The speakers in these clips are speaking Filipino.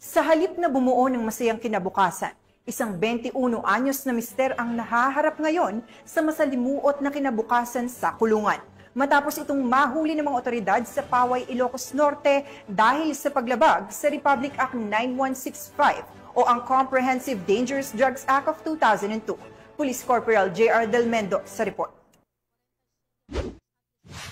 Sa halip na bumuo ng masayang kinabukasan, isang 21 anyos na mister ang nahaharap ngayon sa masalimuot na kinabukasan sa kulungan. Matapos itong mahuli ng mga otoridad sa Paway, Ilocos Norte dahil sa paglabag sa Republic Act 9165 o ang Comprehensive Dangerous Drugs Act of 2002. Police Corporal J.R. Del Mendo sa report.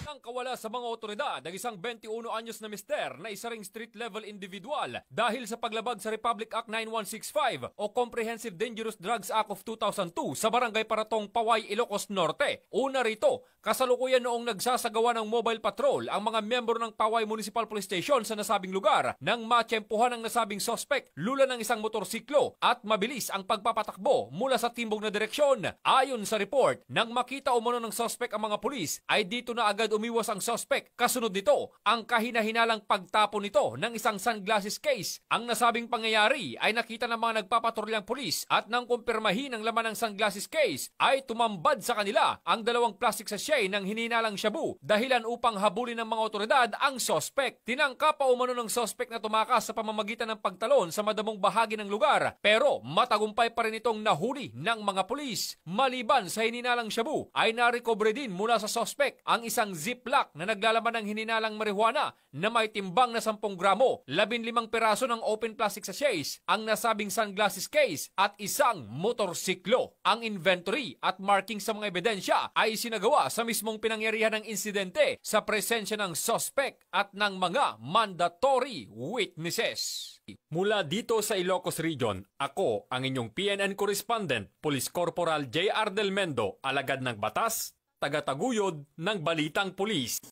Nang kawala sa mga otoridad ang isang 21 anyos na mister na isa ring street-level individual dahil sa paglabag sa Republic Act 9165 o Comprehensive Dangerous Drugs Act of 2002 sa Barangay Paratong, Paway, Ilocos Norte. Una rito, kasalukuyan noong nagsasagawa ng mobile patrol ang mga miyembro ng Paway Municipal Police Station sa nasabing lugar nang matsyempuhan ng nasabing suspect lula ng isang motorsiklo at mabilis ang pagpapatakbo mula sa timbog na direksyon. Ayon sa report, nang makita umano ng suspect ang mga pulis ay dito na agad umiwas ang suspect. Kasunod nito, ang kahina-hinalang pagtapon nito ng isang sunglasses case. Ang nasabing pangyayari ay nakita ng mga nagpapatrolyang pulis at nang kumpirmahin ang laman ng sunglasses case ay tumambad sa kanila ang dalawang plastic sachet ng hininalang shabu dahilan upang habulin ng mga otoridad ang suspect. Tinangka pa umano ng suspect na tumakas sa pamamagitan ng pagtalon sa madamong bahagi ng lugar pero matagumpay pa rin itong nahuli ng mga pulis. Maliban sa hininalang shabu ay narecover din mula sa suspect ang isang ziplock na naglalaman ng hininalang marijuana na may timbang na 10 gramo, 15 peraso ng open plastic sachets, ang nasabing sunglasses case at isang motorsiklo. Ang inventory at marking sa mga ebidensya ay sinagawa sa mismong pinangyarihan ng insidente sa presensya ng suspect at ng mga mandatory witnesses. Mula dito sa Ilocos Region, ako ang inyong PNN correspondent, Police Corporal J.R. Del Mendo, alagad ng batas, tagataguyod ng Balitang Pulis.